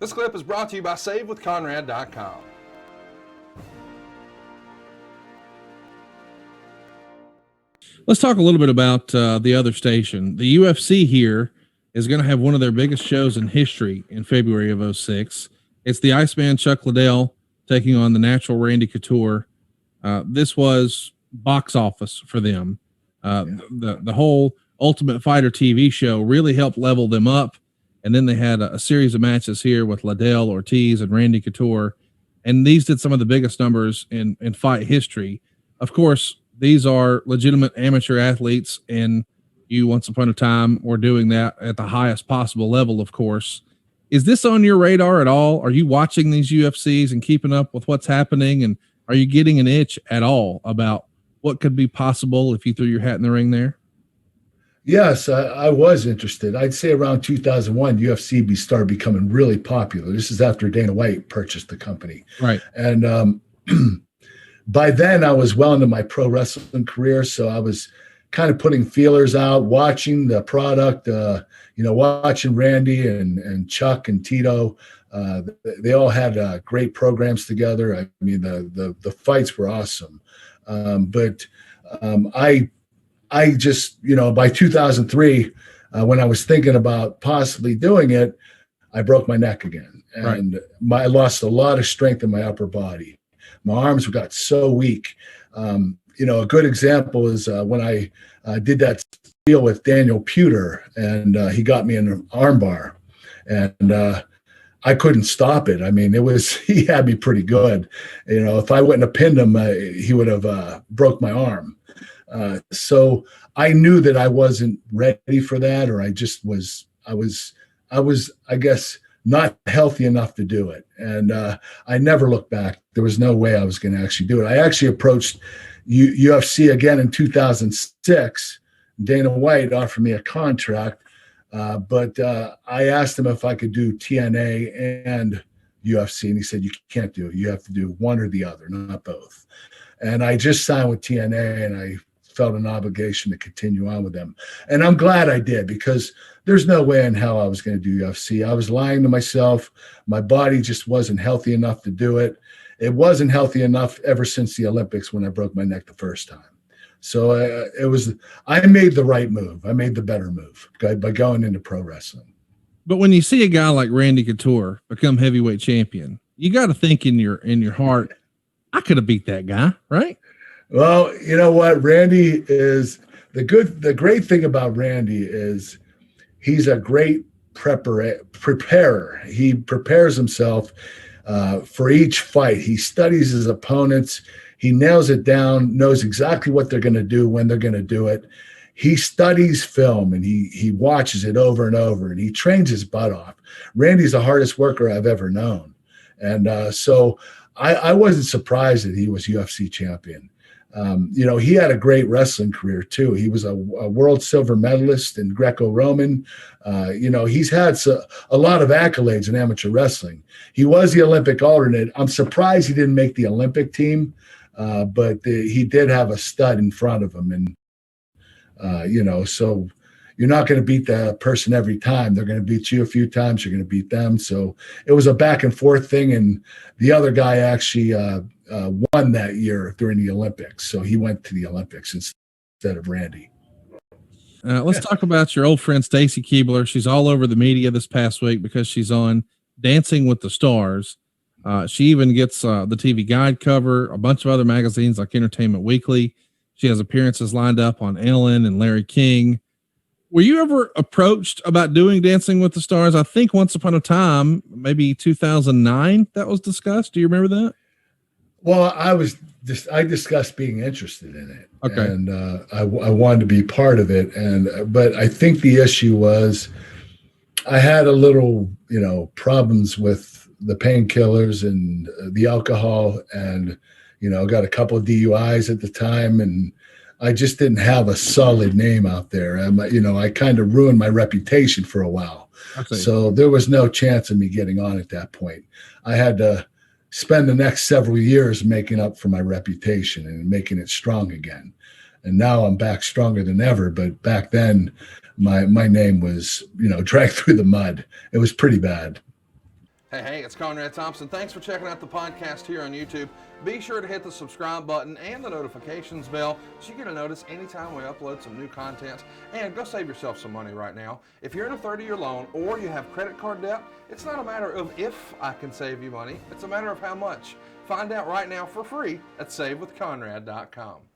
This clip is brought to you by SaveWithConrad.com. Let's talk a little bit about the other station. The UFC here is going to have one of their biggest shows in history in February of 2006. It's the Iceman Chuck Liddell taking on the Natural Randy Couture. This was box office for them. The whole Ultimate Fighter TV show really helped level them up. And then they had a series of matches here with Liddell, Ortiz, and Randy Couture. And these did some of the biggest numbers in fight history. Of course, these are legitimate amateur athletes, and you once upon a time were doing that at the highest possible level, of course. Is this on your radar at all? Are you watching these UFCs and keeping up with what's happening? And are you getting an itch at all about what could be possible if you threw your hat in the ring there? Yes, I was interested. I'd say around 2001, UFC started becoming really popular. This is after Dana White purchased the company. Right. And by then, I was well into my pro wrestling career, so I was kind of putting feelers out, watching the product, watching Randy and Chuck and Tito. They all had great programs together. I mean, the fights were awesome. But I just, by 2003, when I was thinking about possibly doing it, I broke my neck again. And I lost a lot of strength in my upper body. My arms got so weak. A good example is when I did that deal with Daniel Puder, and he got me in an arm bar, and I couldn't stop it. I mean, he had me pretty good. If I wouldn't have pinned him, he would have broke my arm. So I knew that I wasn't ready for that, or I was, I guess, not healthy enough to do it. And I never looked back. There was no way I was going to actually do it. I actually approached UFC again in 2006. Dana White offered me a contract, but I asked him if I could do TNA and UFC, and he said, "You can't do it. You have to do one or the other, not both." And I just signed with TNA, and I felt an obligation to continue on with them. And I'm glad I did, because there's no way in hell I was going to do UFC. I was lying to myself. My body just wasn't healthy enough to do it. It wasn't healthy enough ever since the Olympics when I broke my neck the first time. So I made the right move. I made the better move by going into pro wrestling. But when you see a guy like Randy Couture become heavyweight champion, you got to think in your heart, I could have beat that guy, right? Well, you know what? Randy is the great thing about Randy is he's a great preparer. He prepares himself for each fight. He studies his opponents. He nails it down, knows exactly what they're going to do, when they're going to do it. He studies film, and he watches it over and over, and he trains his butt off. Randy's the hardest worker I've ever known. And so I wasn't surprised that he was UFC champion. He had a great wrestling career too. He was a world silver medalist in Greco-Roman. He's had a lot of accolades in amateur wrestling. He was the Olympic alternate. I'm surprised he didn't make the Olympic team, but he did have a stud in front of him. And, so you're not going to beat that person every time. They're going to beat you a few times. You're going to beat them. So it was a back and forth thing. And the other guy actually won that year during the Olympics. So he went to the Olympics instead of Randy. Let's talk about your old friend, Stacy Keibler. She's all over the media this past week because she's on Dancing with the Stars. She even gets the TV Guide cover, a bunch of other magazines like Entertainment Weekly. She has appearances lined up on Ellen and Larry King. Were you ever approached about doing Dancing with the Stars? I think once upon a time, maybe 2009, that was discussed. Do you remember that? Well, I discussed being interested in it. Okay. And I wanted to be part of it. But I think the issue was I had a little, problems with the painkillers and the alcohol, and, got a couple of DUIs at the time, and I just didn't have a solid name out there. I kind of ruined my reputation for a while. Okay. So there was no chance of me getting on at that point. I had to spend the next several years making up for my reputation and making it strong again. And now I'm back stronger than ever. But back then, my name was, dragged through the mud. It was pretty bad. Hey, it's Conrad Thompson. Thanks for checking out the podcast here on YouTube. Be sure to hit the subscribe button and the notifications bell so you get a notice anytime we upload some new content. And go save yourself some money right now. If you're in a 30-year loan or you have credit card debt, it's not a matter of if I can save you money. It's a matter of how much. Find out right now for free at SaveWithConrad.com.